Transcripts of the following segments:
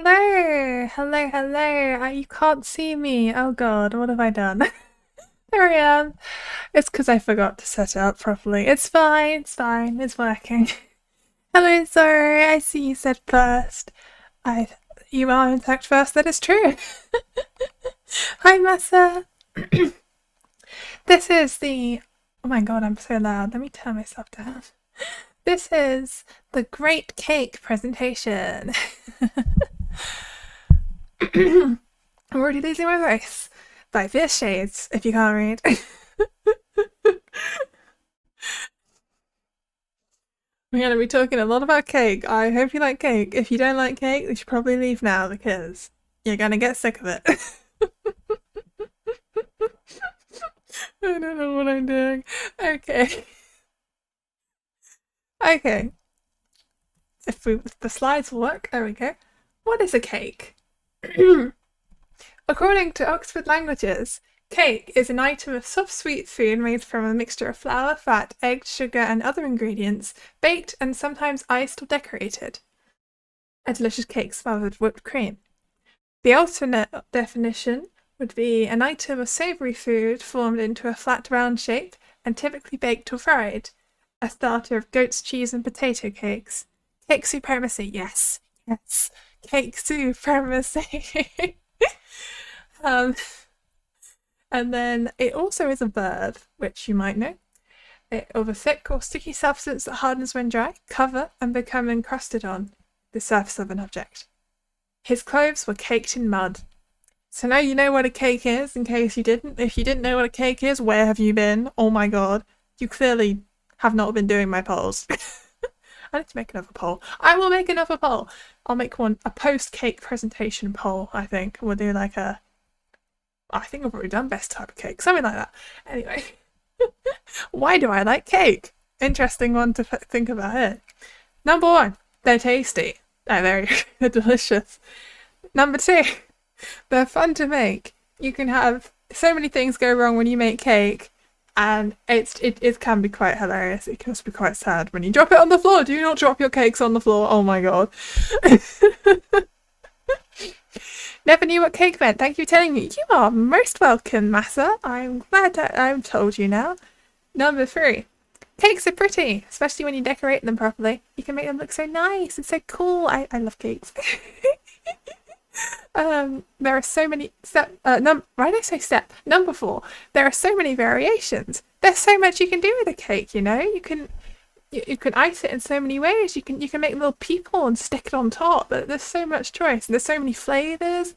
Hello, hello, hello. You can't see me. Oh God, what have I done? There I am. It's because I forgot to set it up properly. It's fine, it's fine, it's working. Hello, sorry. I see you said first. I, you are in fact first. That is true. Hi, Massa. This is the. Oh my God, I'm so loud. Let me turn myself down. This is the Great Cake presentation. I'm already losing my voice. By Vieus Shades, if you can't read. We're going to be talking a lot about cake. I hope you like cake. If you don't like cake, you should probably leave now because you're going to get sick of it. I don't know what I'm doing. Okay. Okay. If the slides will work, there we go. What is a cake? According to Oxford Languages, cake is an item of soft sweet food made from a mixture of flour, fat, egg, sugar, and other ingredients, baked and sometimes iced or decorated. A delicious cake smothered with whipped cream. The alternate definition would be an item of savoury food formed into a flat round shape and typically baked or fried. A starter of goat's cheese and potato cakes. Cake supremacy, yes, yes. Cake supremacy. And then it also is a verb, which you might know, of a thick or sticky substance that hardens when dry, cover, and become encrusted on the surface of an object. His clothes were caked in mud. So now you know what a cake is, in case you didn't. If you didn't know what a cake is, where have you been? Oh my God. You clearly have not been doing my polls. I need to make another poll. I will make another poll. I'll make a post-cake presentation poll, I think. We'll do like I think I've already done best type of cake, something like that. Anyway, why do I like cake? Interesting one to think about here. Number one, they're tasty. They're delicious. Number two, they're fun to make. You can have so many things go wrong when you make cake, and it can be quite hilarious. It can also be quite sad when you drop it on the floor. Do not drop your cakes on the floor. Oh my God. Never knew what cake meant. Thank you for telling me. You are most welcome, Massa. I'm glad that I've told you now. Number three. Cakes are pretty, especially when you decorate them properly. You can make them look so nice and so cool. I love cakes. There are so many why did I say step? Number four. There are so many variations. There's so much you can do with a cake, you know? You can ice it in so many ways. You can make little people and stick it on top. There's so much choice and there's so many flavors.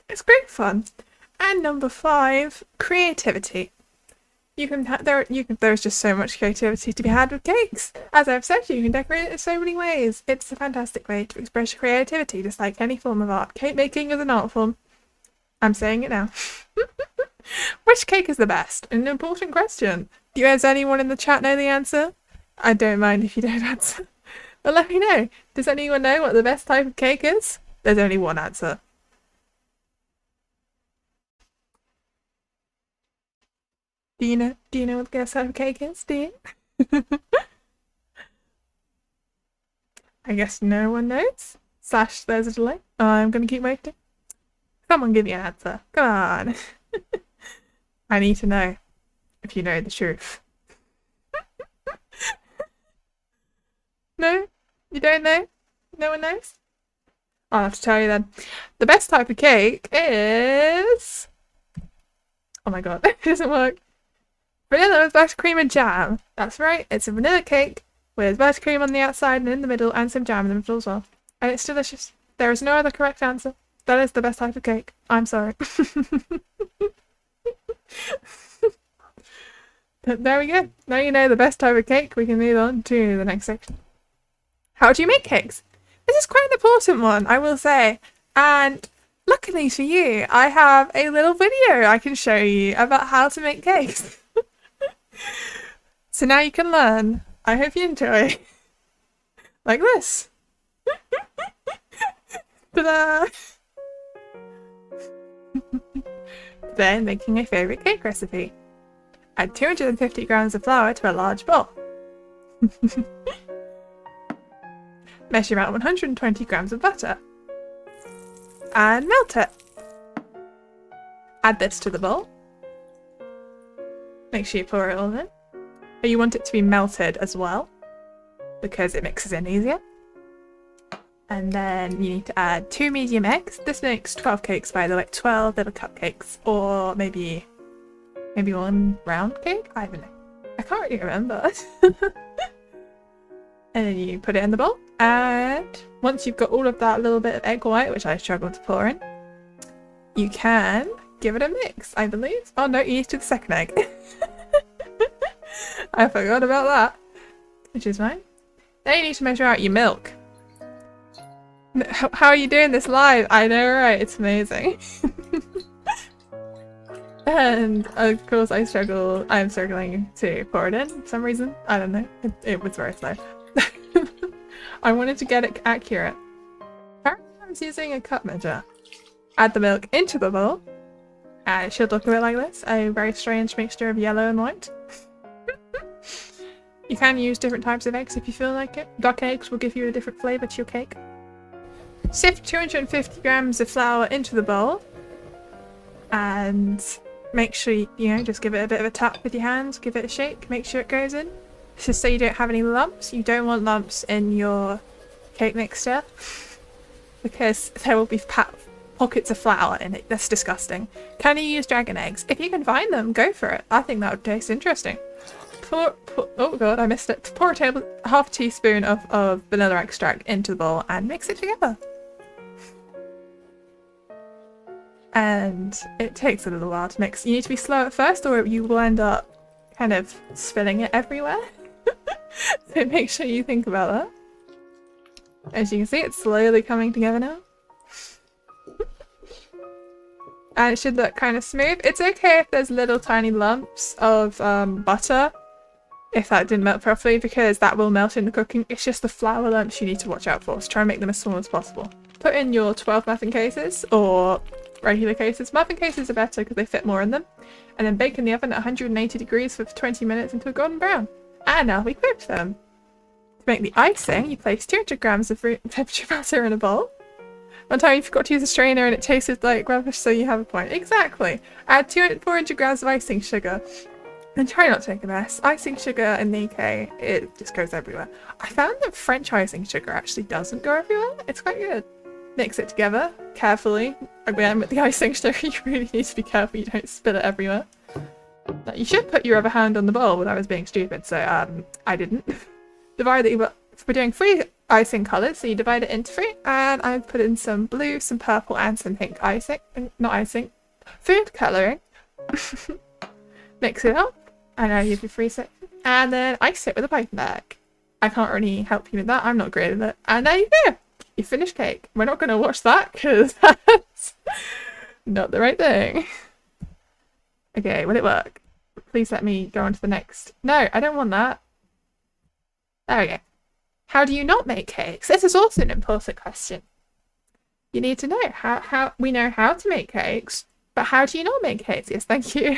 It's great fun. And number five, creativity. There's just so much creativity to be had with cakes. As I've said, you can decorate it in so many ways. It's a fantastic way to express your creativity, just like any form of art. Cake making is an art form. I'm saying it now. Which cake is the best? An important question. Does anyone in the chat know the answer? I don't mind if you don't answer. But let me know. Does anyone know what the best type of cake is? There's only one answer. Do you know what the best type of cake is? Do you? I guess no one knows. Slash, there's a delay. I'm gonna keep waiting. Someone give me an answer. Come on. I need to know if you know the truth. No? You don't know? No one knows? I'll have to tell you then. The best type of cake is... Oh my God, it doesn't work. Vanilla with buttercream and jam. That's right, it's a vanilla cake with buttercream on the outside and in the middle and some jam in the middle as well. And it's delicious. There is no other correct answer. That is the best type of cake. I'm sorry. But there we go. Now you know the best type of cake. We can move on to the next section. How do you make cakes? This is quite an important one, I will say. And luckily for you, I have a little video I can show you about how to make cakes. So now you can learn. I hope you enjoy. Like this. Ta-da! Then making a favourite cake recipe. Add 250 grams of flour to a large bowl. Measure out 120 grams of butter. and melt it. Add this to the bowl. Make sure you pour it all in. But you want it to be melted as well, because it mixes in easier. And then you need to add 2 medium eggs. This makes 12 cakes, by the way, 12 little cupcakes, or maybe 1 round cake? I don't know. I can't really remember. And then you put it in the bowl, and once you've got all of that little bit of egg white, which I struggled to pour in, you can give it a mix, I believe. Oh no, you need to do the second egg. I forgot about that, which is fine. Then you need to measure out your milk. How are you doing this live? I know, right? It's amazing. And of course I'm struggling to pour it in for some reason. I don't know. It was very slow. I wanted to get it accurate. Apparently I was using a cup measure. Add the milk into the bowl. And it should look a bit like this. A very strange mixture of yellow and white. You can use different types of eggs if you feel like it. Duck eggs will give you a different flavour to your cake. Sift 250 grams of flour into the bowl. And make sure you just give it a bit of a tap with your hands. Give it a shake. Make sure it goes in. Just so you don't have any lumps. You don't want lumps in your cake mixture. Because there will be pockets of flour in it. That's disgusting. Can you use dragon eggs? If you can find them, go for it. I think that would taste interesting. Oh god, I missed it. Pour half a teaspoon of vanilla extract into the bowl and mix it together. And it takes a little while to mix. You need to be slow at first or you will end up kind of spilling it everywhere. So make sure you think about that. As you can see, it's slowly coming together now. And it should look kind of smooth. It's okay if there's little tiny lumps of butter, if that didn't melt properly, because that will melt in the cooking. It's just the flour lumps you need to watch out for, so try and make them as small as possible. Put in your 12 muffin cases, or regular cases. Muffin cases are better because they fit more in them. And then bake in the oven at 180 degrees for 20 minutes until golden brown. And now we whip them. To make the icing, you place 200 grams of room temperature butter in a bowl. One time you forgot to use a strainer and it tasted like rubbish, so you have a point. Exactly. Add 400 grams of icing sugar. And try not to make a mess. Icing sugar in the UK, it just goes everywhere. I found that French icing sugar actually doesn't go everywhere. It's quite good. Mix it together carefully. Again, with the icing sugar, you really need to be careful you don't spill it everywhere. Now, you should put your other hand on the bowl, but I was being stupid, so I didn't. We're doing 3 icing colours, so you divide it into 3, and I put in some blue, some purple, and some pink icing. Not icing. Food colouring. Mix it up, and I use your 3 section, and then ice it with a piping bag. I can't really help you with that, I'm not great at it. And there you go! You finished cake. We're not going to watch that, because that's not the right thing. Okay, will it work? Please let me go on to the next. No, I don't want that. There we go. How do you not make cakes? This is also an important question. You need to know how we know how to make cakes, but how do you not make cakes? Yes, thank you.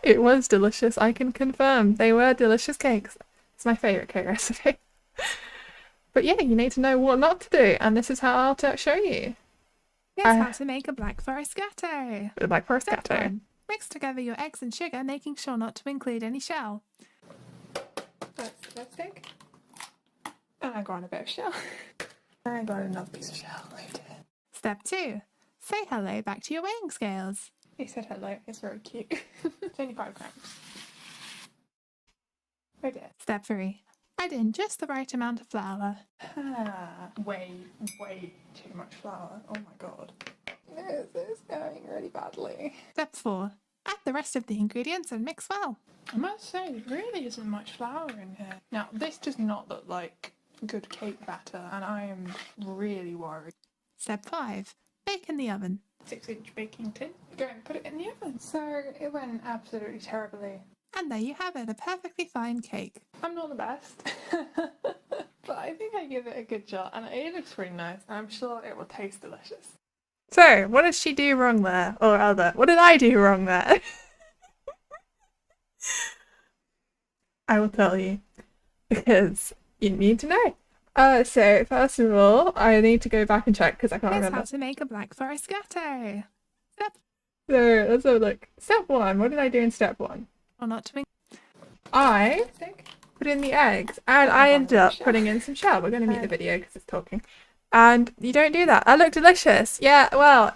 It was delicious, I can confirm. They were delicious cakes. It's my favourite cake recipe. But yeah, you need to know what not to do, and this is how I'll show you. Here's how to make a Black Forest Gâteau. The Black Forest Step Gâteau. 1. Mix together your eggs and sugar, making sure not to include any shell. That's the first egg. And I got a bit of shell. I got another piece of shell. Step 2. Say hello back to your weighing scales. He said hello. It's very cute. It's only 5 grams. Oh dear. Step 3. Add in just the right amount of flour. Way too much flour. Oh my god. This is going really badly. Step 4. Add the rest of the ingredients and mix well. I must say, there really isn't much flour in here. Now, this does not look like good cake batter, and I am really worried. Step 5. Bake in the oven. 6-inch baking tin. Go and put it in the oven. So, it went absolutely terribly. And there you have it, a perfectly fine cake. I'm not the best, but I think I give it a good shot, and it looks really nice, and I'm sure it will taste delicious. So, what did she do wrong there? Or rather, what did I do wrong there? I will tell you, because you need to know. So first of all, I need to go back and check because I can't Here's remember. how to make a Black Forest ghetto. Step. So let's have a look. Step 1. What did I do in step 1? Or not to make. I put in the eggs, and I ended up putting in some shell. We're going to mute the video because it's talking. And you don't do that. That looked delicious. Yeah, well,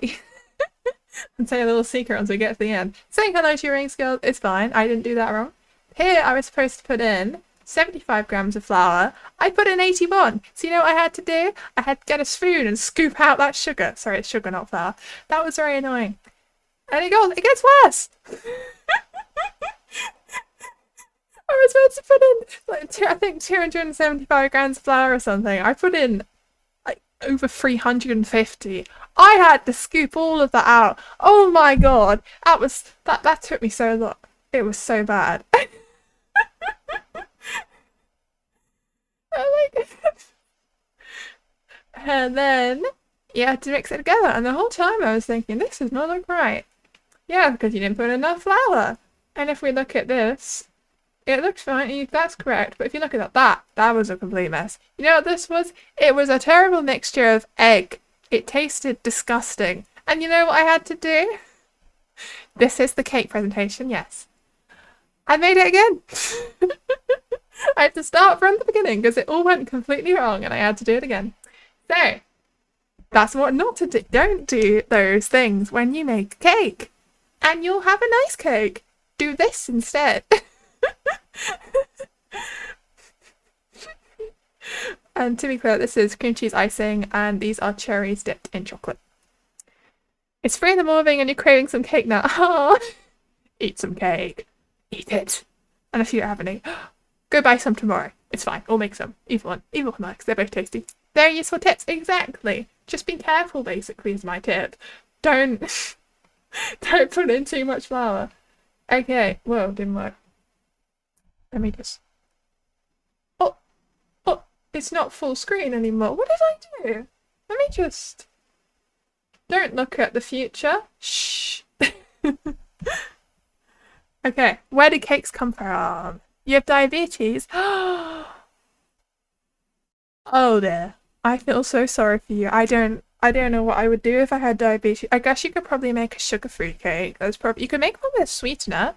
and say a little secret once we get to the end. Saying hello to your ring skills is fine. I didn't do that wrong. Here I was supposed to put in 75 grams of flour. I put in 81. So you know what I had to do? I had to get a spoon and scoop out that sugar. Sorry, it's sugar, not flour. That was very annoying. And it gets worse. I was supposed to put in, like, I think 275 grams of flour or something. I put in like over 350. I had to scoop all of that out. Oh my god, that took me so long. It was so bad. Oh my god. And then you had to mix it together, and the whole time I was thinking, this does not look right. Yeah, because you didn't put enough flour. And if we look at this, it looks fine. That's correct. But if you look at that was a complete mess. You know what this was? It was a terrible mixture of egg. It tasted disgusting. And you know what I had to do? This is the cake presentation, yes. I made it again. I had to start from the beginning because it all went completely wrong and I had to do it again. So, that's what not to do. Don't do those things when you make a cake. And you'll have a nice cake. Do this instead. And to be clear, this is cream cheese icing and these are cherries dipped in chocolate. It's 3 in the morning and you're craving some cake now. Oh, eat some cake. Eat it. And if you don't have any, go buy some tomorrow. It's fine. Or make some. Either one. Either one works. They're both tasty. Very useful tips. Exactly. Just be careful, basically, is my tip. Don't put in too much flour. Okay. Whoa, didn't work. Let me just... Oh, it's not full screen anymore. What did I do? Let me just... Don't look at the future. Shh. Okay, where do cakes come from? You have diabetes? Oh dear. I feel so sorry for you. I don't know what I would do if I had diabetes. I guess you could probably make a sugar-free cake. You could make one with a sweetener.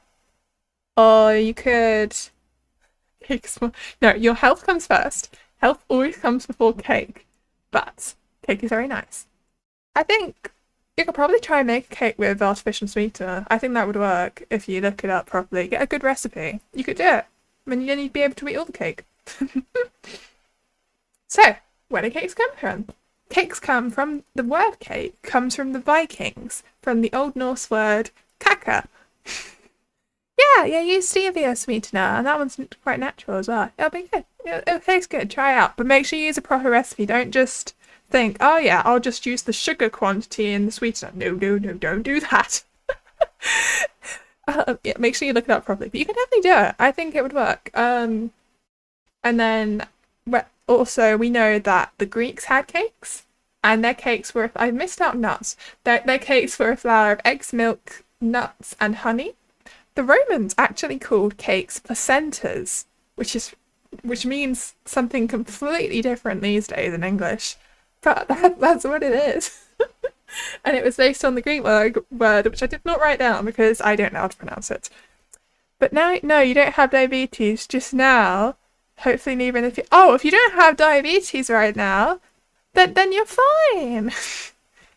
Or you could... No, your health comes first. Health always comes before cake. But cake is very nice. I think you could probably try and make a cake with artificial sweetener. I think that would work if you look it up properly. Get a good recipe. You could do it. And then you'd be able to eat all the cake. So, where do cakes come from? Cakes come from, the word cake comes from the Vikings, from the Old Norse word kaka. Yeah, use stevia sweetener, and that one's quite natural as well. It'll be good. It'll taste good. Try it out. But make sure you use a proper recipe. Don't just think, oh yeah, I'll just use the sugar quantity in the sweetener. No, don't do that. Yeah, make sure you look it up properly. But you can definitely do it. I think it would work. And then also we know that the Greeks had cakes, and their cakes were, I missed out nuts. Their cakes were a flour of eggs, milk, nuts, and honey. The Romans actually called cakes placentas, which means something completely different these days in English. But that's what it is. And it was based on the Greek word, which I did not write down because I don't know how to pronounce it. But now, no, you don't have diabetes just now. Hopefully neither in the future. Oh, if you don't have diabetes right now, then you're fine.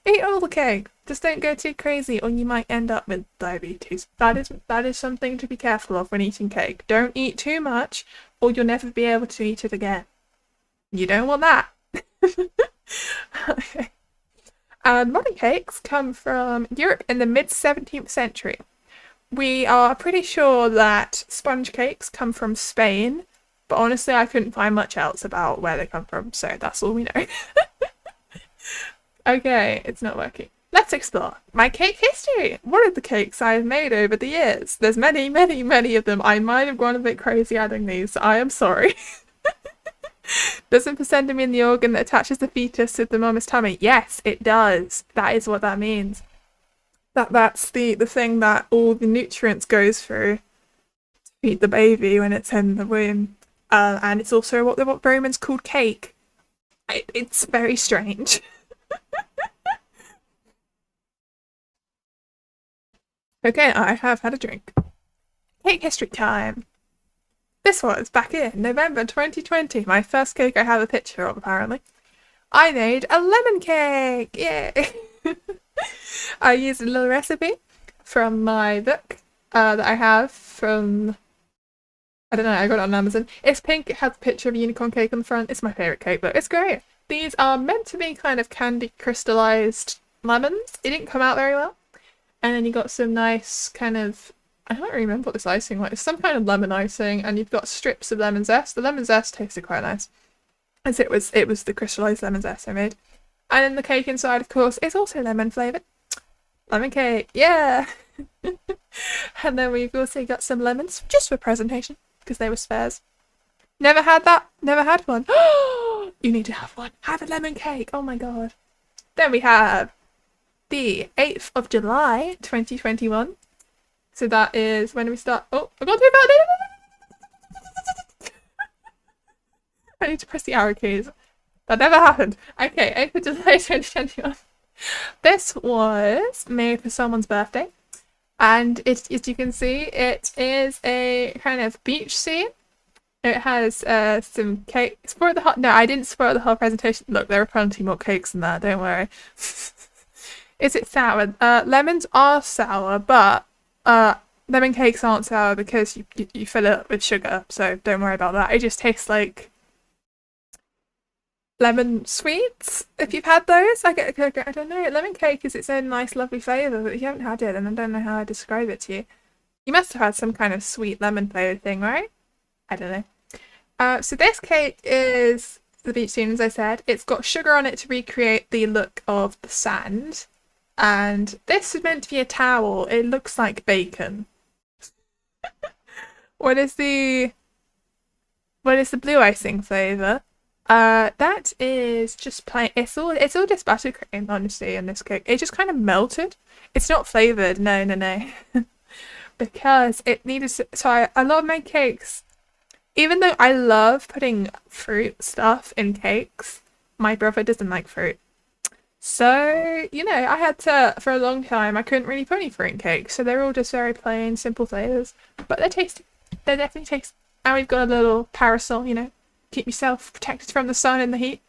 Eat all the cake. Just don't go too crazy or you might end up with diabetes. That is something to be careful of when eating cake. Don't eat too much or you'll never be able to eat it again. You don't want that. Okay. And modern cakes come from Europe in the mid-17th century. We are pretty sure that sponge cakes come from Spain, but honestly I couldn't find much else about where they come from, so that's all we know. Okay, it's not working. Let's explore my cake history. What are the cakes I've made over the years? There's many, many, many of them. I might have gone a bit crazy adding these, so I am sorry. Does the placenta mean the organ that attaches the fetus to the mama's tummy? Yes, it does. That is what that means. That's the thing that all the nutrients goes through to feed the baby when it's in the womb. And it's also what the Romans called cake. It's very strange. Okay, I have had a drink. Cake history time. This was back in November 2020, my first cake I have a picture of, apparently. I made a lemon cake! Yay! I used a little recipe from my book that I have from, I don't know, I got it on Amazon. It's pink, it has a picture of a unicorn cake on the front. It's my favourite cake, but it's great. These are meant to be kind of candy crystallized lemons. It didn't come out very well. And then you got some nice kind of, I don't really remember what this icing was. It's some kind of lemon icing, and you've got strips of lemon zest. The lemon zest tasted quite nice, as it was the crystallized lemon zest I made. And then the cake inside, of course, is also lemon flavoured. Lemon cake, yeah! And then we've also got some lemons, just for presentation, because they were spares. Never had that, never had one. You need to have one. Have a lemon cake, oh my god. Then we have the 8th of July, 2021. So that is when we start. Oh, I got too far. I need to press the arrow keys. That never happened. Okay, 8th of July, 2021. This was made for someone's birthday. And it, as you can see, it is a kind of beach scene. It has some cake. Spoil the whole. No, I didn't spoil the whole presentation. Look, there are plenty more cakes than that. Don't worry. Is it sour? Lemons are sour, but lemon cakes aren't sour because you fill it up with sugar. So don't worry about that. It just tastes like lemon sweets. If you've had those, I don't know. Lemon cake is its own nice, lovely flavour, but if you haven't had it, then I don't know how I describe it to you. You must have had some kind of sweet lemon flavoured thing, right? I don't know. So this cake is the beach scene, as I said. It's got sugar on it to recreate the look of the sand. And this is meant to be a towel. It looks like bacon. What is the blue icing flavour? That is just plain. It's all just buttercream, honestly, in this cake. It just kind of melted. It's not flavoured. No. Because it needed to. So I love my cakes. Even though I love putting fruit stuff in cakes, my brother doesn't like fruit. So, you know, I had to, for a long time, I couldn't really put any fruit in cakes. So they're all just very plain, simple flavours. But they're tasty. They definitely taste. And we've got a little parasol, you know, keep yourself protected from the sun and the heat.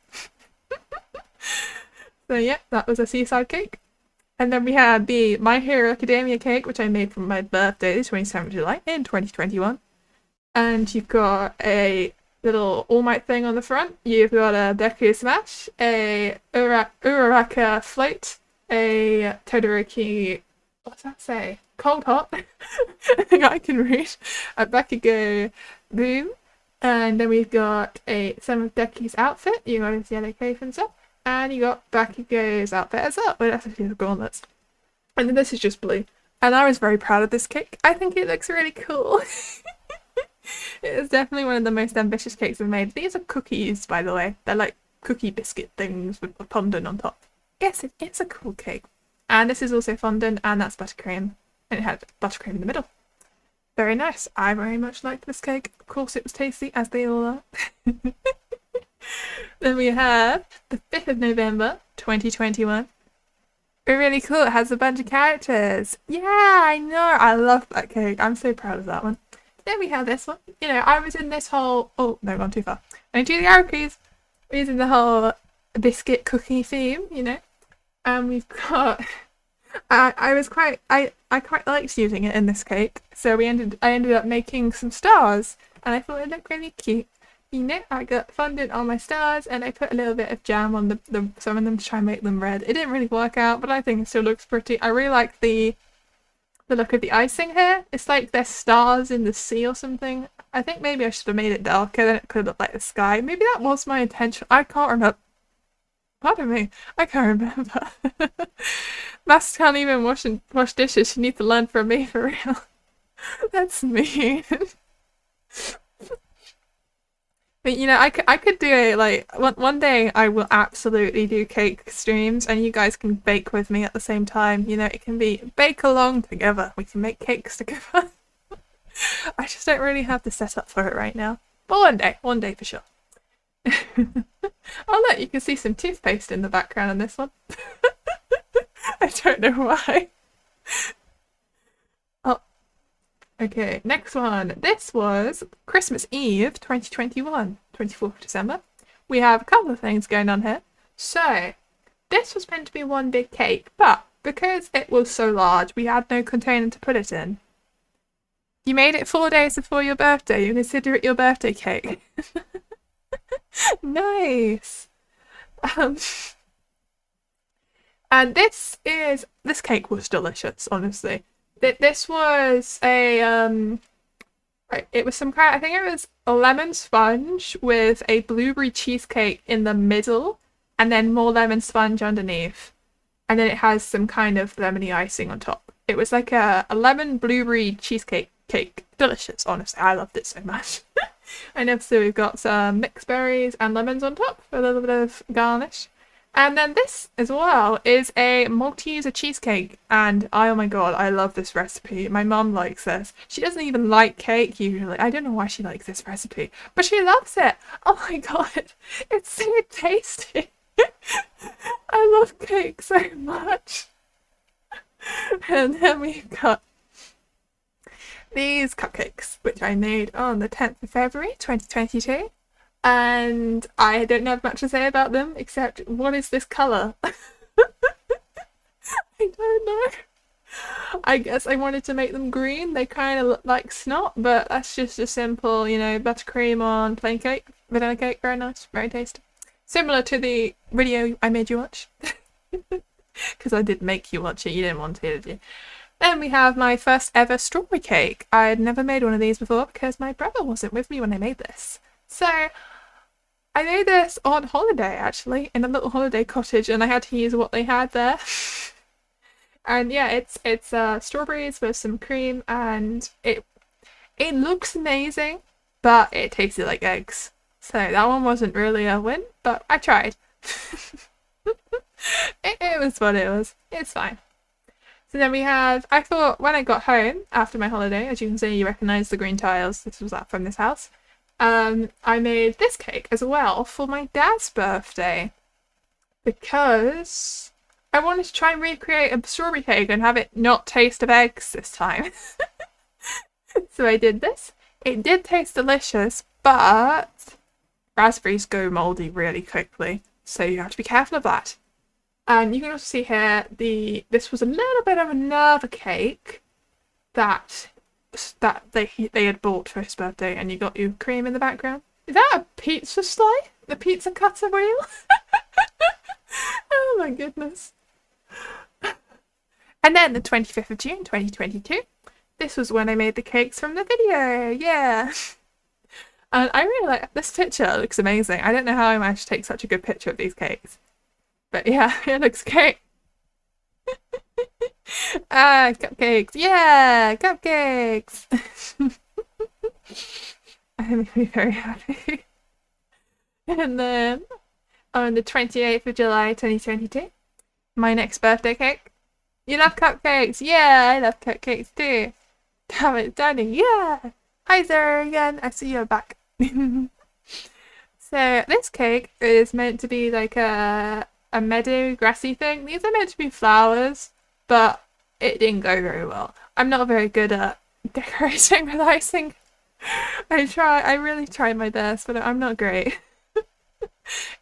So yeah, that was a seaside cake. And then we had the My Hero Academia cake, which I made for my birthday, the 27th of July in 2021. And you've got a little All Might thing on the front. You've got a Deku Smash, a Uraraka float, a Todoroki, what's that say? Cold Hot. I think I can read. A Bakugo Boom. And then we've got some of Deku's outfit. You got his yellow cape and stuff. And you got Bakugo's outfit as well. But that's actually the gauntlets. And then this is just blue. And I was very proud of this cake. I think it looks really cool. It is definitely one of the most ambitious cakes I've made. These are cookies, by the way. They're like cookie biscuit things with a fondant on top. Yes, it's a cool cake. And this is also fondant, and that's buttercream. And it had buttercream in the middle. Very nice. I very much liked this cake. Of course it was tasty, as they all are. Then we have the 5th of November, 2021. Really cool. It has a bunch of characters. Yeah, I know. I love that cake. I'm so proud of that one. Then we have this one. You know, I was in this whole. Oh, no, gone too far. I do the arrow keys. We're using the whole biscuit cookie theme, you know. And we've got. I quite liked using it in this cake. So I ended up making some stars, and I thought it looked really cute. You know, I got fondant on my stars, and I put a little bit of jam on some of them to try and make them red. It didn't really work out, but I think it still looks pretty. I really like the look of the icing here. It's like there's stars in the sea or something. I think maybe I should have made it darker, then it could look like the sky. Maybe that was my intention. I can't remember. Pardon me. I can't remember. Master can't even wash dishes. She needs to learn from me, for real. That's mean. But, you know, I could do it, like, one day I will absolutely do cake streams, and you guys can bake with me at the same time. You know, it can be bake along together. We can make cakes together. I just don't really have the setup for it right now. But one day for sure. Oh look, you can see some toothpaste in the background on this one. I don't know why. Oh, okay, next one. This was Christmas Eve 2021, 24th of December. We have a couple of things going on here. So, this was meant to be one big cake, but because it was so large, we had no container to put it in. You made it 4 days before your birthday. You consider it your birthday cake. Nice. Um, and this cake was delicious, honestly. This was it was some kind. I think it was a lemon sponge with a blueberry cheesecake in the middle, and then more lemon sponge underneath, and then it has some kind of lemony icing on top. It was like a lemon blueberry cheesecake cake. Delicious, honestly. I loved it so much. And obviously we've got some mixed berries and lemons on top for a little bit of garnish. And then this as well is a Malteser cheesecake. And oh my god, I love this recipe. My mum likes this. She doesn't even like cake usually. I don't know why she likes this recipe, but she loves it. Oh my god, it's so tasty. I love cake so much. And then we've got these cupcakes, which I made on the 10th of February 2022. And I don't have much to say about them except what is this colour? I don't know. I guess I wanted to make them green. They kind of look like snot, but that's just a simple, you know, buttercream on plain cake, vanilla cake. Very nice, very tasty. Similar to the video I made you watch. Because I did make you watch it, you didn't want to, did you? Then we have my first ever strawberry cake. I had never made one of these before because my brother wasn't with me when I made this. So I made this on holiday, actually, in a little holiday cottage, and I had to use what they had there. And yeah, it's strawberries with some cream, and it looks amazing, but it tasted like eggs. So that one wasn't really a win, but I tried. It was what it was. It's fine. So then we have, I thought when I got home after my holiday, as you can see, you recognise the green tiles. This was that from this house. I made this cake as well for my dad's birthday because I wanted to try and recreate a strawberry cake and have it not taste of eggs this time. So I did this. It did taste delicious, but raspberries go mouldy really quickly, so you have to be careful of that. And you can also see here this was a little bit of another cake that they had bought for his birthday, and you got your cream in the background. Is that a pizza slice? The pizza cutter wheel? Oh my goodness. And then the 25th of June 2022. This was when I made the cakes from the video. Yeah. And I really like this picture. It looks amazing. I don't know how I managed to take such a good picture of these cakes. But yeah, it looks great. Ah, cupcakes. Yeah, cupcakes. I'm very happy. And then on the 28th of July 2022, my next birthday cake. You love cupcakes? Yeah, I love cupcakes too. Damn it, Danny. Yeah. Hi there again. I see you're back. So this cake is meant to be like a meadow grassy thing. These are meant to be flowers, but it didn't go very well. I'm not very good at decorating with icing. I really tried my best, but I'm not great.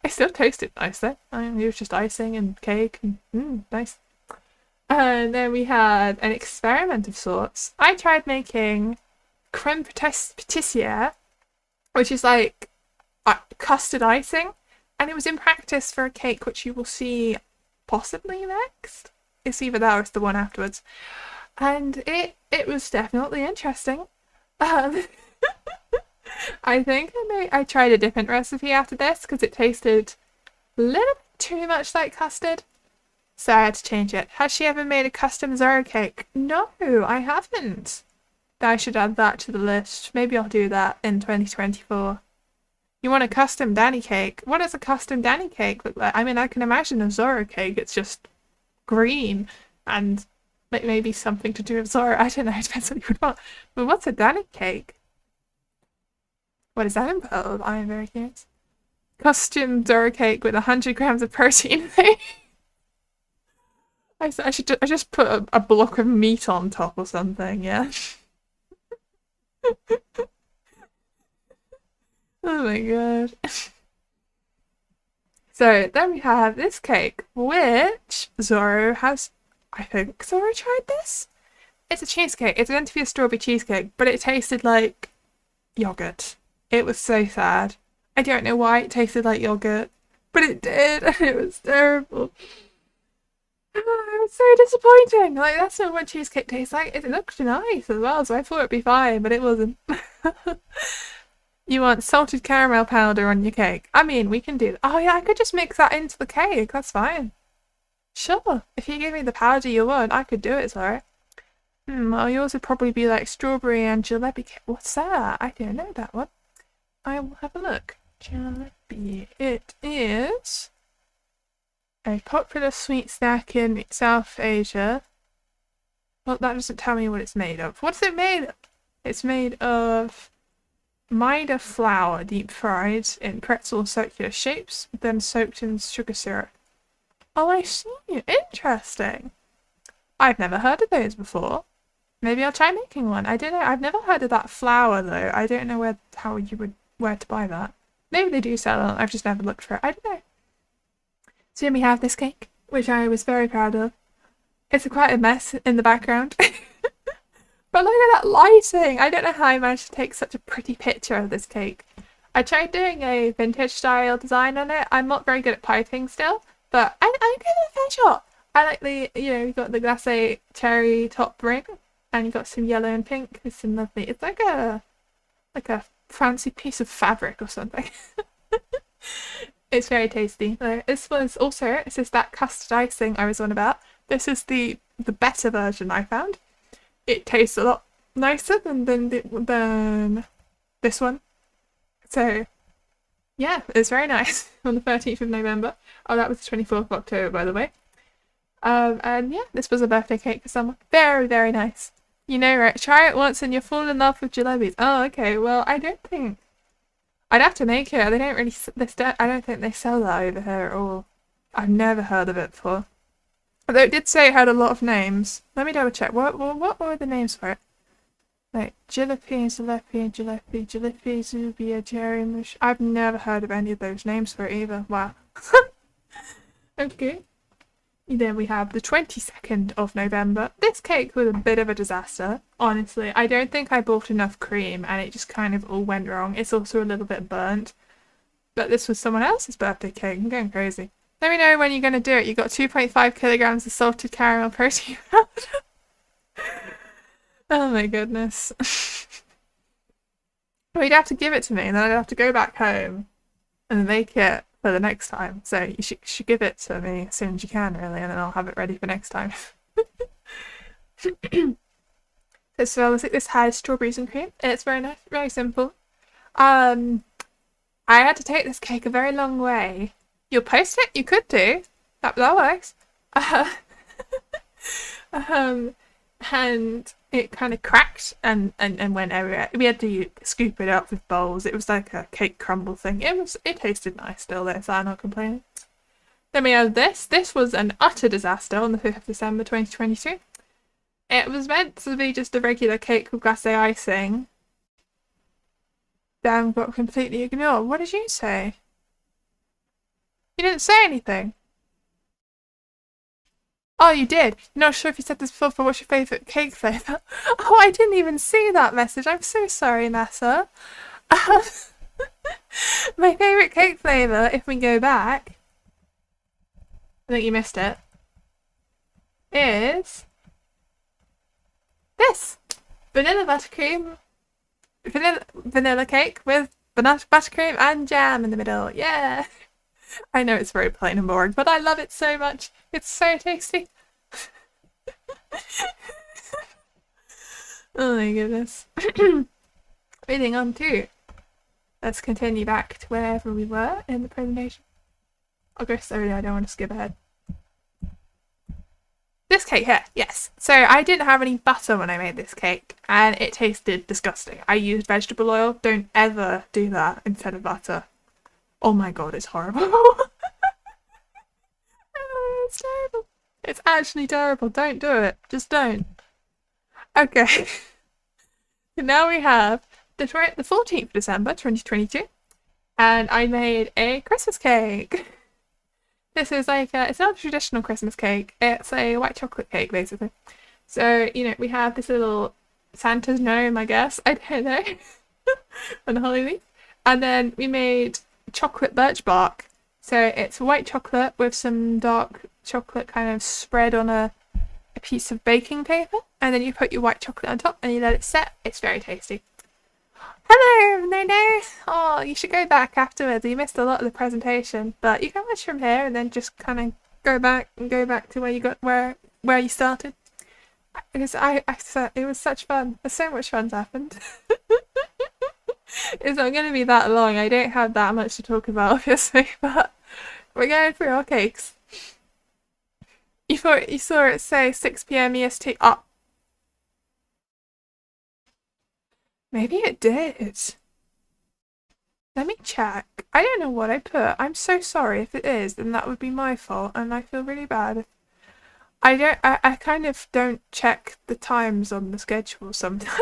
It still tasted nice though. I mean, it was just icing and cake and nice. And then we had an experiment of sorts. I tried making creme patissiere, which is like custard icing, and it was in practice for a cake which you will see possibly next. It's either that or it's the one afterwards. And it was definitely interesting. I think I tried a different recipe after this because it tasted a little bit too much like custard. So I had to change it. Has she ever made a custom Zorro cake? No, I haven't. I should add that to the list. Maybe I'll do that in 2024. You want a custom Danny cake? What does a custom Danny cake look like? I mean, I can imagine a Zorro cake. It's just green and maybe something to do with Zorro. I don't know. It depends what you would want. But what's a Danny cake? What does that involve? I am very curious. custom Dora cake with 100 grams of protein. I just put a block of meat on top or something, yeah. Oh my god. So then we have this cake, which Zoro has. I think Zoro tried this. It's a cheesecake. It's meant to be a strawberry cheesecake, but it tasted like yogurt. It was so sad. I don't know why it tasted like yogurt, but it did, and it was terrible. It was so disappointing. Like, that's not what cheesecake tastes like. It looked nice as well, so I thought it'd be fine, but it wasn't. You want salted caramel powder on your cake? I mean, we can do that. Oh yeah, I could just mix that into the cake. That's fine. Sure. If you give me the powder you want, I could do it, sorry. Well, yours would probably be like strawberry and jalebi cake. What's that? I don't know that one. I will have a look. Jalebi. It is a popular sweet snack in South Asia. Well, that doesn't tell me what it's made of. What's it made of? It's made of Maida flour, deep fried in pretzel circular shapes, then soaked in sugar syrup. Oh, I see. Interesting. I've never heard of those before. Maybe I'll try making one. I don't know. I've never heard of that flour though. I don't know where to buy that. Maybe they do sell it. I've just never looked for it. I don't know. So then we have this cake, which I was very proud of. It's quite a mess in the background. But look at that lighting! I don't know how I managed to take such a pretty picture of this cake. I tried doing a vintage style design on it. I'm not very good at piping still, but I'm good at a fair shot. I like the, you got the glacé cherry top ring, and you got some yellow and pink. It's some lovely. It's like a fancy piece of fabric or something. It's very tasty. This was also, this is that custard icing I was on about. This is the better version I found. It tastes a lot nicer than this one. So yeah, it's very nice. On the 13th of November. Oh, that was the 24th of October, by the way. And yeah, this was a birthday cake for someone. Very, very nice. You know, right? Try it once and you'll fall in love with jalebis. Oh, okay. Well, I don't think I'd have to make it. They don't really. I don't think they sell that over here at all. I've never heard of it before. Although it did say it had a lot of names. Let me double check. What were the names for it? Like Jalopy, Zubia, Jerry Mush. I've never heard of any of those names for it either. Wow. Okay. Then we have the 22nd of November. This cake was a bit of a disaster, honestly. I don't think I bought enough cream and it just kind of all went wrong. It's also a little bit burnt. But this was someone else's birthday cake. I'm going crazy. Let me know when you're going to do it. You got 2.5 kilograms of salted caramel protein powder. Oh my goodness. Well, you'd have to give it to me and then I'd have to go back home and make it for the next time. So you should give it to me as soon as you can, really, and then I'll have it ready for next time. So this has strawberries and cream. It's very nice, very simple. I had to take this cake a very long way. You'll post it? You could do. That works. And it kind of cracked and went everywhere. We had to scoop it up with bowls. It was like a cake crumble thing. It tasted nice still though, so I'm not complaining. Then we have this. This was an utter disaster on the 5th of December 2022. It was meant to be just a regular cake with glacé icing. Then got completely ignored. What did you say? You didn't say anything. Oh, you did? You're not sure if you said this before, but what's your favourite cake flavour? Oh, I didn't even see that message. I'm so sorry, Massa. My favourite cake flavour, if we go back, I think you missed it, is this. Vanilla buttercream. Vanilla cake with buttercream and jam in the middle. Yeah! I know it's very plain and boring, but I love it so much. It's so tasty. Oh my goodness. Moving on to. Let's continue back to wherever we were in the presentation. I'll go slowly, I don't want to skip ahead. This cake here, yes. So I didn't have any butter when I made this cake, and it tasted disgusting. I used vegetable oil. Don't ever do that instead of butter. Oh my god, it's horrible. It's terrible. It's actually terrible. Don't do it. Just don't. Okay. So now we have the 14th of December 2022, and I made a Christmas cake. This is like it's not a traditional Christmas cake. It's a white chocolate cake, basically. So, you know, we have this little Santa's gnome, I guess. I don't know. On the holly leaf. And then we made chocolate birch bark. So it's white chocolate with some dark chocolate kind of spread on a piece of baking paper. And then you put your white chocolate on top and you let it set. It's very tasty. Hello, no. Oh, you should go back afterwards. You missed a lot of the presentation, but you can watch from here and then just kind of go back to where you got where you started. Because it was such fun. There's so much fun's happened. It's not going to be that long. I don't have that much to talk about, obviously, but we're going through our cakes. You saw it say 6 p.m. EST. Oh, maybe it did. Let me check. I don't know what I put. I'm so sorry if it is, then that would be my fault, and I feel really bad. I kind of don't check the times on the schedule sometimes.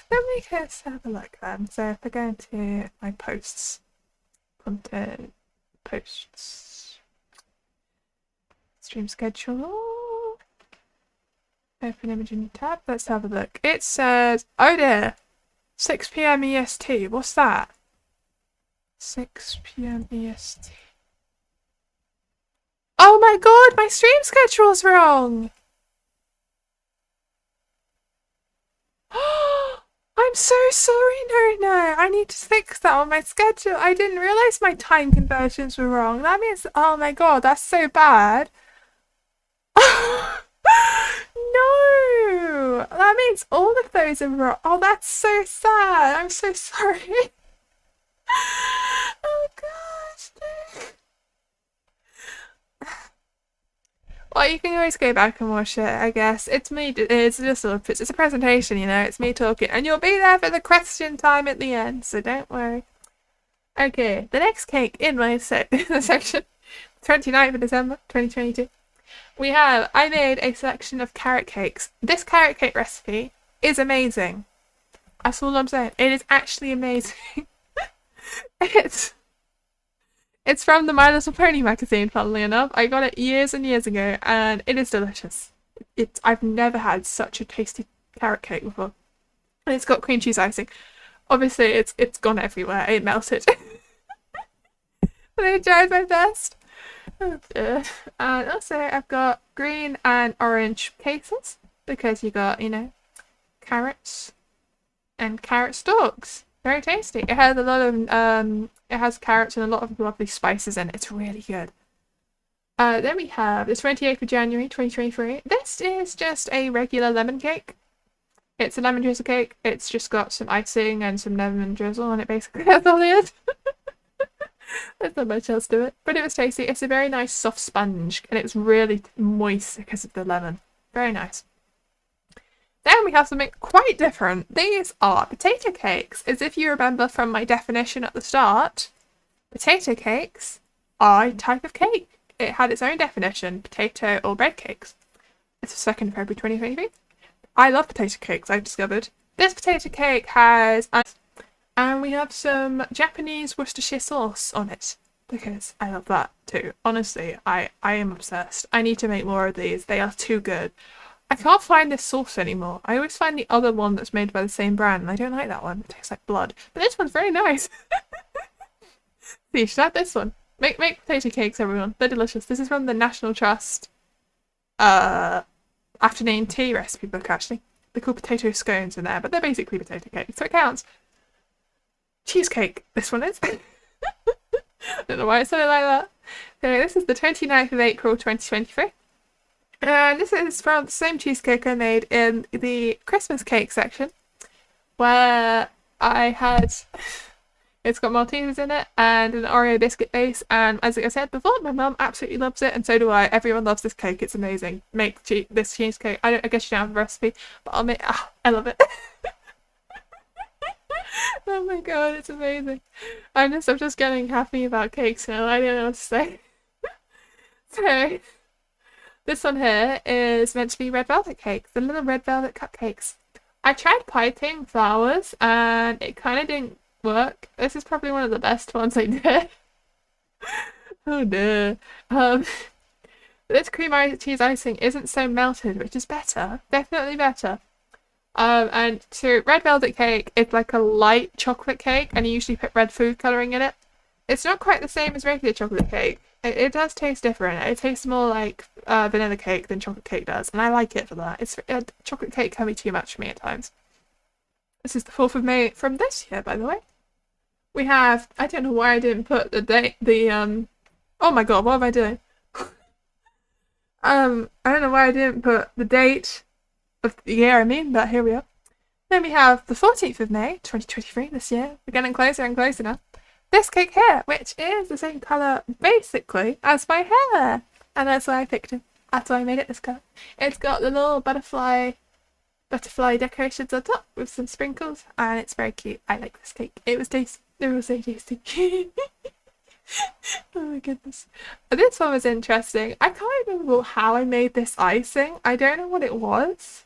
Let me just have a look then. So if I go into my posts, content, posts, stream schedule, open image in tab, let's have a look. It says, oh dear, 6 p.m. EST, what's that? 6 p.m. EST. Oh my god, my stream schedule's wrong! I'm so sorry, no. I need to fix that on my schedule. I didn't realise my time conversions were wrong. That means, oh my god, that's so bad. No! That means all of those are wrong. Oh, that's so sad. I'm so sorry. Oh gosh, no. Well, you can always go back and watch it, I guess. It's me, it's just it's a presentation, you know, it's me talking. And you'll be there for the question time at the end, so don't worry. Okay, the next cake in my section, 29th of December, 2022. I made a selection of carrot cakes. This carrot cake recipe is amazing. That's all I'm saying. It is actually amazing. It's from the My Little Pony magazine, funnily enough. I got it years and years ago, and it is delicious. I've never had such a tasty carrot cake before. And it's got cream cheese icing. Obviously, it's gone everywhere. It melted. But I tried my best. Oh dear. And also, I've got green and orange cases, because you got, you know, carrots and carrot stalks. Very tasty. It has a lot of it has carrots and a lot of lovely spices in it. It's really good. Then we have the 28th of January 2023. This is just a regular lemon cake. It's a lemon drizzle cake. It's just got some icing and some lemon drizzle on it, basically. That's all it is. There's not much else to it. But it was tasty. It's a very nice soft sponge, and it's really moist because of the lemon. Very nice. Then we have something quite different. These are potato cakes. As if you remember from my definition at the start, potato cakes are a type of cake. It had its own definition, potato or bread cakes. It's the 2nd of February 2023. I love potato cakes, I've discovered. This potato cake has, and we have some Japanese Worcestershire sauce on it, because I love that too. Honestly, I am obsessed. I need to make more of these. They are too good. I can't find this sauce anymore. I always find the other one that's made by the same brand, and I don't like that one. It tastes like blood. But this one's very nice. See, you should have this one. Make potato cakes, everyone. They're delicious. This is from the National Trust afternoon tea recipe book, actually. They're called potato scones in there, but they're basically potato cakes, so it counts. Cheesecake, this one is. I don't know why I said it like that. Anyway, this is the 29th of April 2023. And this is from the same cheesecake I made in the Christmas cake section, where I had, it's got Maltesers in it and an Oreo biscuit base, and as I said before, my mum absolutely loves it, and so do I. Everyone loves this cake. It's amazing. Make this cheesecake. I guess you don't have a recipe, but I'll make. I love it. Oh my god, it's amazing. I'm just getting happy about cakes now. I don't know what to say. So this one here is meant to be red velvet cake, the little red velvet cupcakes. I tried piping flowers and it kind of didn't work. This is probably one of the best ones I did. Oh no. This cream cheese icing isn't so melted, which is better. Definitely better. And so red velvet cake is like a light chocolate cake, and you usually put red food coloring in it. It's not quite the same as regular chocolate cake. It does taste different. It tastes more like vanilla cake than chocolate cake does, and I like it for that. Chocolate cake can be too much for me at times. This is the 4th of May from this year, by the way. We have, I don't know why I didn't put the date, oh my god, what am I doing? I don't know why I didn't put the date of the year, but here we are. Then we have the 14th of May, 2023, this year. We're getting closer and closer now. This cake here, which is the same colour, basically, as my hair. And that's why I picked it. That's why I made it this colour. It's got the little butterfly decorations on top with some sprinkles, and it's very cute. I like this cake. It was tasty. It was so tasty. Oh my goodness. This one was interesting. I can't remember how I made this icing. I don't know what it was.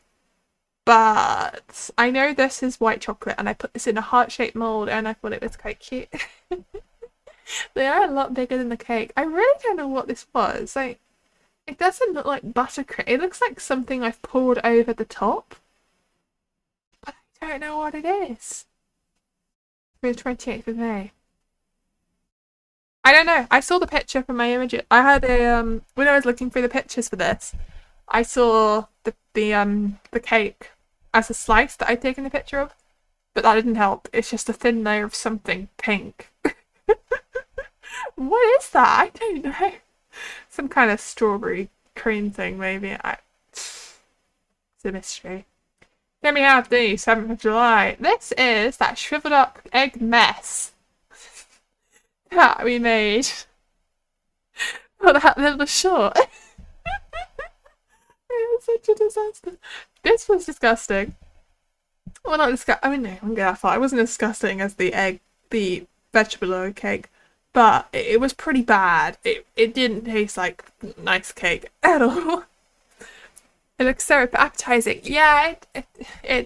But I know this is white chocolate, and I put this in a heart-shaped mold, and I thought it was quite cute. They are a lot bigger than the cake. I really don't know what this was. Like, it doesn't look like buttercream. It looks like something I've poured over the top. But I don't know what it is. For the 28th of May. I don't know. I saw the picture from my image. I had a when I was looking through the pictures for this, I saw the cake as a slice that I'd taken a picture of, but that didn't help. It's just a thin layer of something pink. What is that? I don't know. Some kind of strawberry cream thing, maybe. It's a mystery. Then we have the 7th of July. This is that shriveled up egg mess that we made for that little short. It was such a disaster. This was disgusting. Well, not disgusting. I mean, no, I wouldn't go that far. It wasn't as disgusting as the vegetable cake, but it was pretty bad. It didn't taste like nice cake at all. It looks so appetizing. Yeah,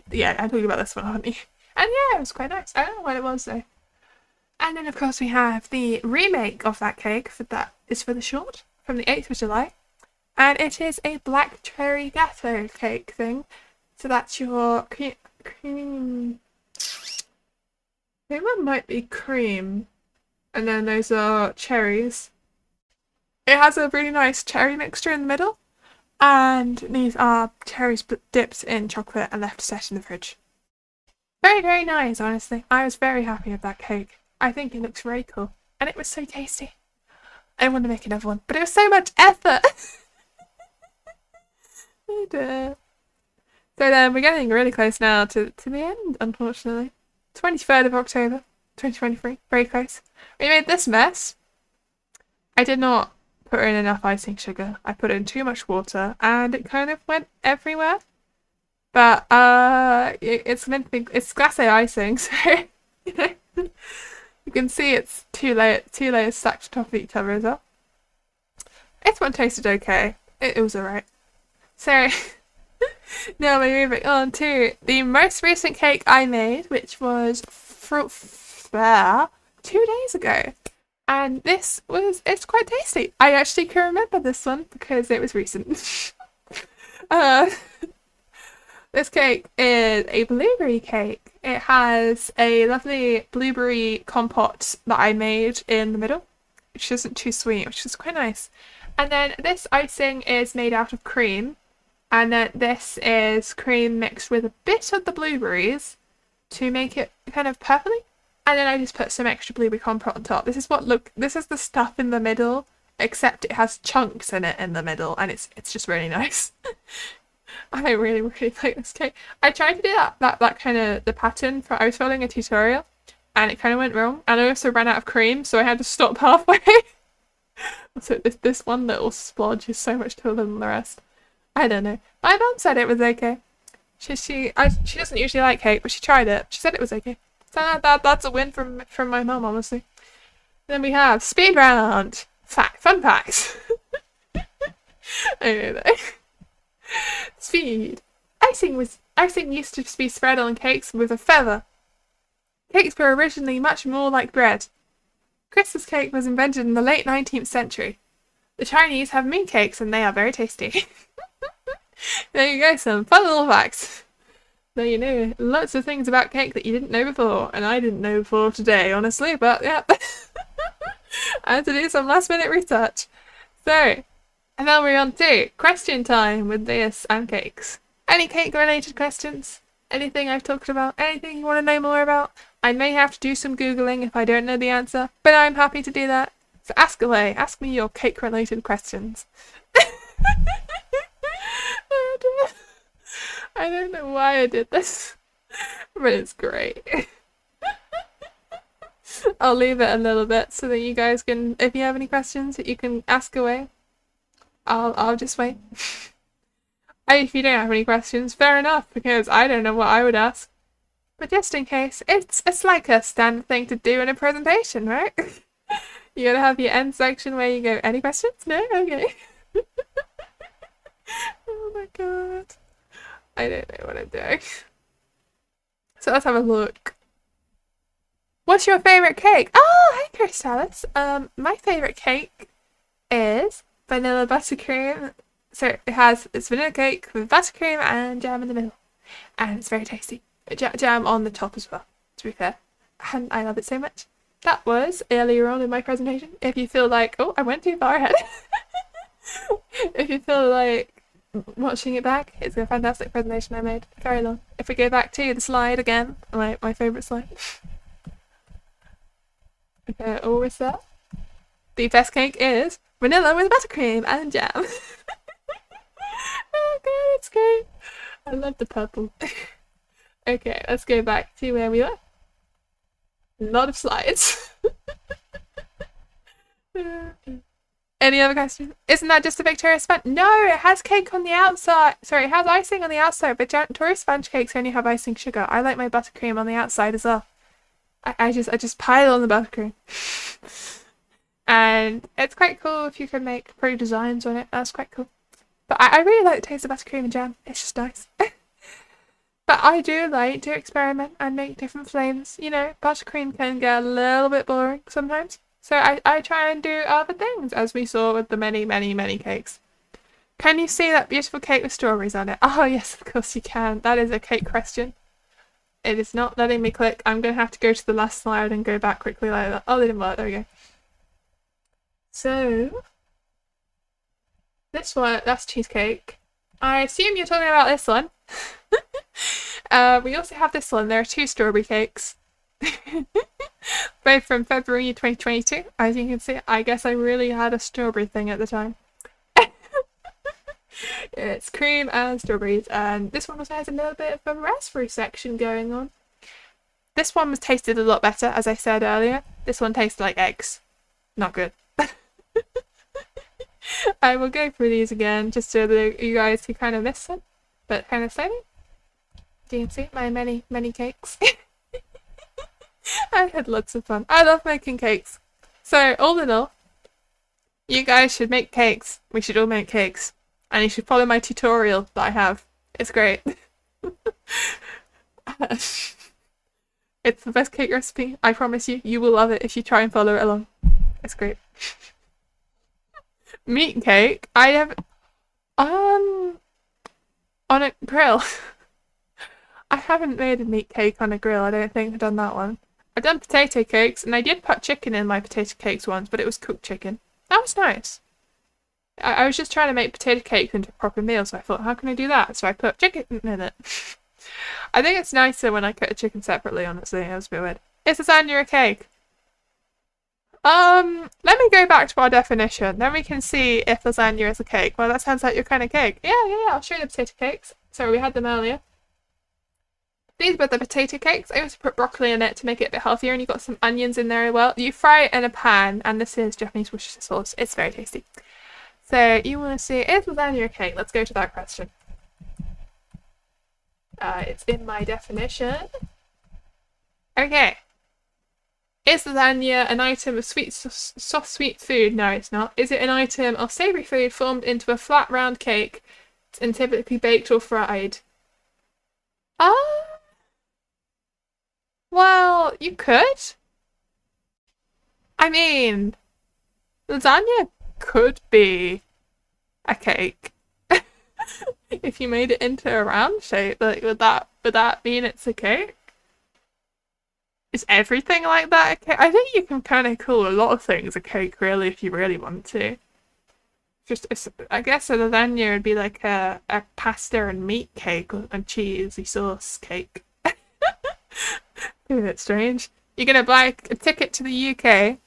yeah, I told you about this one, haven't you? And yeah, it was quite nice. I don't know what it was though. And then of course we have the remake of that cake is for the short from the 8th of July. And it is a black cherry gatto cake thing. So that's your cream. I think that might be cream. And then those are cherries. It has a really nice cherry mixture in the middle. And these are cherries dipped in chocolate and left to set in the fridge. Very, very nice, honestly. I was very happy with that cake. I think it looks really cool. And it was so tasty. I want to make another one. But it was so much effort! Oh dear. So then we're getting really close now to the end, unfortunately. 23rd of October, 2023. Very close. We made this mess. I did not put in enough icing sugar. I put in too much water and it kind of went everywhere. But it's meant to be, it's glacé icing, so you know, you can see it's two layers stacked on top of each other as well. This one tasted okay. It was alright. So now we're moving on to the most recent cake I made, which was 2 days ago. And it's quite tasty. I actually can remember this one because it was recent. This cake is a blueberry cake. It has a lovely blueberry compote that I made in the middle, which isn't too sweet, which is quite nice. And then this icing is made out of cream. And then this is cream mixed with a bit of the blueberries to make it kind of purpley. And then I just put some extra blueberry compote on top. This is the stuff in the middle, except it has chunks in it in the middle, and it's just really nice. I really, really like this cake. I tried to do that kind of the pattern I was following a tutorial, and it kind of went wrong. And I also ran out of cream, so I had to stop halfway. So this one little splodge is so much taller than the rest. I don't know. My mum said it was okay. She doesn't usually like cake, but she tried it. She said it was okay. So that's a win from my mum, honestly. Then we have speed round. Fun facts. I know that. Speed. Icing used to be spread on cakes with a feather. Cakes were originally much more like bread. Christmas cake was invented in the late 19th century. The Chinese have meat cakes and they are very tasty. There you go, some fun little facts. Now you know lots of things about cake that you didn't know before, and I didn't know before today, honestly, but yeah. I had to do some last minute research. So, and then we're on to question time with this and cakes. Any cake related questions? Anything I've talked about? Anything you want to know more about? I may have to do some Googling if I don't know the answer, but I'm happy to do that. So ask away. Ask me your cake related questions. Oh dear. I don't know why I did this, but it's great. I'll leave it a little bit so that you guys can, if you have any questions, you can ask away. I'll just wait. If you don't have any questions, fair enough, because I don't know what I would ask. But just in case, it's like a standard thing to do in a presentation, right? You gotta have your end section where you go, any questions? No? Okay. Oh my god. I don't know what I'm doing. So let's have a look. What's your favourite cake? Oh, hi Chrysalis. My favourite cake is vanilla buttercream. So it's vanilla cake with buttercream and jam in the middle. And it's very tasty. Jam on the top as well, to be fair. And I love it so much. That was earlier on in my presentation. If you feel like, oh, I went too far ahead. If you feel like watching it back, it's a fantastic presentation I made. Very long. If we go back to the slide again, my favourite slide. Okay, all with that. The best cake is vanilla with buttercream and jam. Oh god, it's great. I love the purple. Okay, let's go back to where we were. A lot of slides. Any other questions? Isn't that just a Victoria sponge? No, it has cake on the outside. Sorry, it has icing on the outside, but Victoria sponge cakes only have icing sugar. I like my buttercream on the outside as well. I just pile on the buttercream. And it's quite cool if you can make pretty designs on it. That's quite cool. But I really like the taste of buttercream and jam. It's just nice. But I do like to experiment and make different flavors. You know, buttercream can get a little bit boring sometimes. So I try and do other things, as we saw with the many, many, many cakes. Can you see that beautiful cake with strawberries on it? Oh yes, of course you can. That is a cake question. It is not letting me click. I'm going to have to go to the last slide and go back quickly like that. Oh, they didn't work. There we go. So, this one, that's cheesecake. I assume you're talking about this one. We also have this one. There are two strawberry cakes. Both from February 2022. As you can see, I guess I really had a strawberry thing at the time. It's cream and strawberries, and this one also has a little bit of a raspberry section going on. This one was tasted a lot better, as I said earlier. This one tasted like eggs. Not good. I will go through these again just so that you guys can kind of miss them, but kind of slowly. Do you see my many, many cakes? I had lots of fun. I love making cakes. So, all in all, you guys should make cakes. We should all make cakes. And you should follow my tutorial that I have. It's great. It's the best cake recipe. I promise you. You will love it if you try and follow it along. It's great. Meat cake. I have... on a grill. I haven't made a meat cake on a grill. I don't think I've done that one. I've done potato cakes, and I did put chicken in my potato cakes once, but it was cooked chicken. That was nice. I was just trying to make potato cakes into a proper meal, so I thought, how can I do that? So I put chicken in it. I think it's nicer when I cut a chicken separately, honestly. It was a bit weird. Is lasagna a cake? Let me go back to our definition. Then we can see if lasagna is a cake. Well, that sounds like your kind of cake. Yeah, I'll show you the potato cakes. So we had them earlier. These were the potato cakes. I also put broccoli in it to make it a bit healthier, and you've got some onions in there as well. You fry it in a pan, and this is Japanese Worcestershire sauce. It's very tasty. So you want to see, is lasagna a cake? Let's go to that question. It's in my definition. Okay. Is lasagna an item of soft sweet food? No, it's not. Is it an item of savoury food formed into a flat round cake and typically baked or fried? Ah, well, you could. I mean, lasagna could be a cake. If you made it into a round shape, like would that mean it's a cake? Is everything like that a cake? I think you can kind of call a lot of things a cake, really, if you really want to. I guess a lasagna would be like a pasta and meat cake and cheesy sauce cake. A bit strange. You're gonna buy a ticket to the UK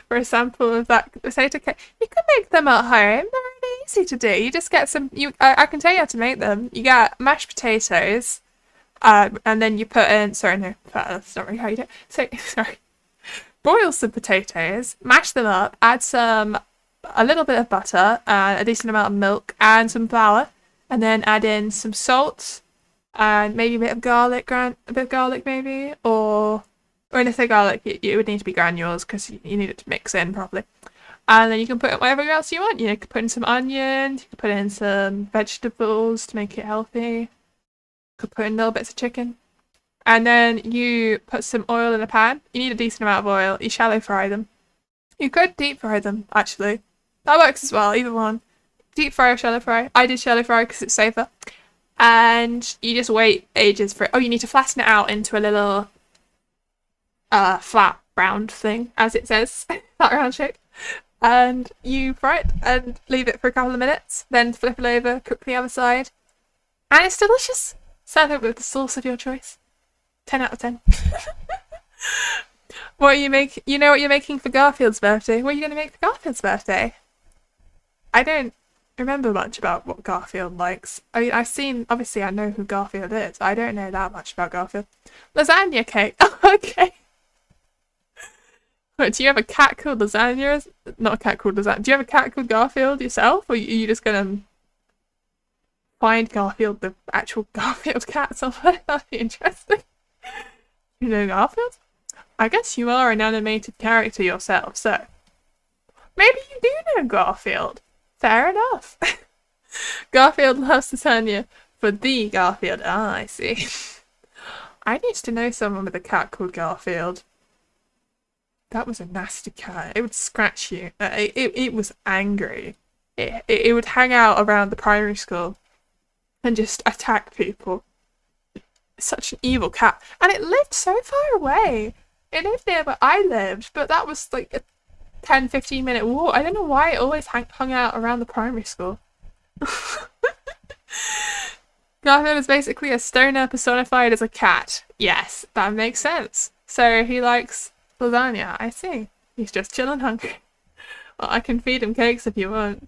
for a sample of that potato cake. You can make them at home. They're really easy to do. You just get some. I can tell you how to make them. You get mashed potatoes, and then you put in. Sorry, no, that's not really how you do it. So sorry. Boil some potatoes, mash them up, add a little bit of butter, a decent amount of milk, and some flour, and then add in some salt and maybe a bit of garlic, a bit of garlic maybe, or when I say garlic, it would need to be granules because you need it to mix in properly. And then you can put in whatever else you want. You could put in some onions, you could put in some vegetables to make it healthy. You could put in little bits of chicken. And then you put some oil in a pan. You need a decent amount of oil. You shallow fry them. You could deep fry them, actually. That works as well, either one. Deep fry or shallow fry. I did shallow fry because it's safer. And you just wait ages for it. Oh, you need to flatten it out into a little flat round thing, as it says. Flat round shape. And you fry it and leave it for a couple of minutes. Then flip it over, cook the other side. And it's delicious. Serve it with the sauce of your choice. 10 out of 10. What are you make? You know what you're making for Garfield's birthday? What are you going to make for Garfield's birthday? I don't remember much about what Garfield likes. I mean, obviously I know who Garfield is. I don't know that much about Garfield. Lasagna cake. Oh, okay. Wait, do you have a cat called Lasagna? Not a cat called Lasagna. Do you have a cat called Garfield yourself? Or are you just going to find Garfield, the actual Garfield cat somewhere? That'd be interesting. You know Garfield? I guess you are an animated character yourself, so maybe you do know Garfield. Fair enough. Garfield loves lasagna for the Garfield. Ah, I see. I used to know someone with a cat called Garfield. That was a nasty cat. It would scratch you. It was angry. It would hang out around the primary school and just attack people. Such an evil cat. And it lived so far away. It lived near where I lived, but that was like a 10-15 minute walk. I don't know why it always hung out around the primary school. Garfield is basically a stoner personified as a cat. Yes, that makes sense. So he likes lasagna. I see. He's just chilling hungry. Well, I can feed him cakes if you want.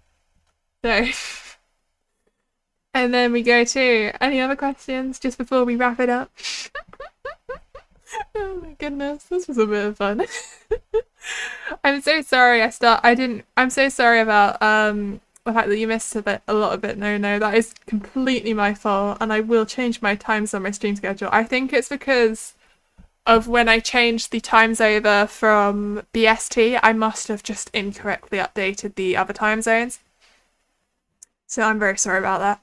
So... And then we go to any other questions just before we wrap it up? Oh my goodness, this was a bit of fun. I'm so sorry I'm so sorry about the fact that you missed a lot of it. No, that is completely my fault, and I will change my times on my stream schedule. I think it's because of when I changed the times over from BST, I must have just incorrectly updated the other time zones. So I'm very sorry about that.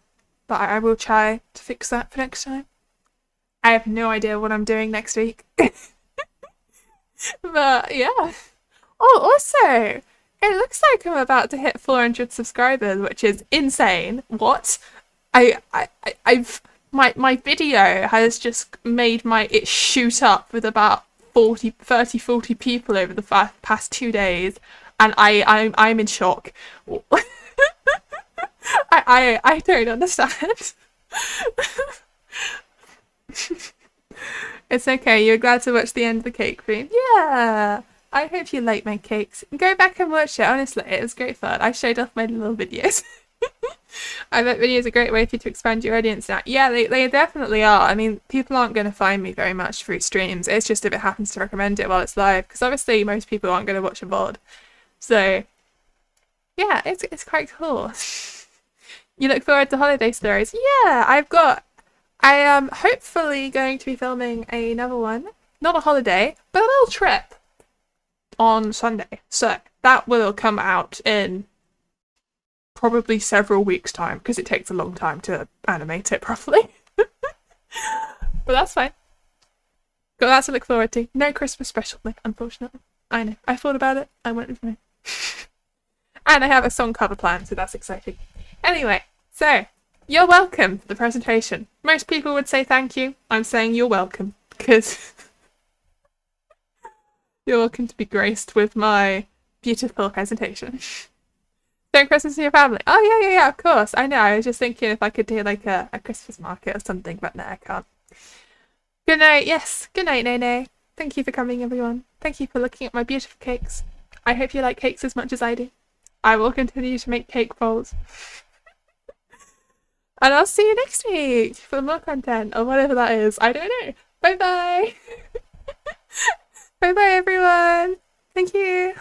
But I will try to fix that for next time. I have no idea what I'm doing next week. But yeah. Oh, also, it looks like I'm about to hit 400 subscribers, which is insane. What? I've my video has just made it shoot up with about 40 people over the past 2 days, and I'm in shock. I don't understand. It's okay, you're glad to watch the end of the cake theme. Yeah! I hope you like my cakes. Go back and watch it, honestly, it was great fun. I showed off my little videos. I bet videos are a great way for you to expand your audience now. Yeah, they definitely are. I mean, people aren't going to find me very much through streams. It's just if it happens to recommend it while it's live, because obviously most people aren't going to watch a VOD. So, yeah, it's quite cool. You look forward to holiday stories? Yeah, I am hopefully going to be filming another one, not a holiday, but a little trip on Sunday. So that will come out in probably several weeks' time because it takes a long time to animate it properly. But that's fine. Got that to look forward to. No Christmas special, unfortunately. I know. I thought about it. I went with me. And I have a song cover plan, so that's exciting. Anyway, so you're welcome for the presentation. Most people would say thank you. I'm saying you're welcome because you're welcome to be graced with my beautiful presentation. Don't Christmas to your family. Oh yeah, of course. I know. I was just thinking if I could do like a Christmas market or something, but no, I can't. Good night. Yes. Good night, Nene. Thank you for coming, everyone. Thank you for looking at my beautiful cakes. I hope you like cakes as much as I do. I will continue to make cake bowls. And I'll see you next week for more content or whatever that is. I don't know. Bye bye. Bye bye, everyone. Thank you.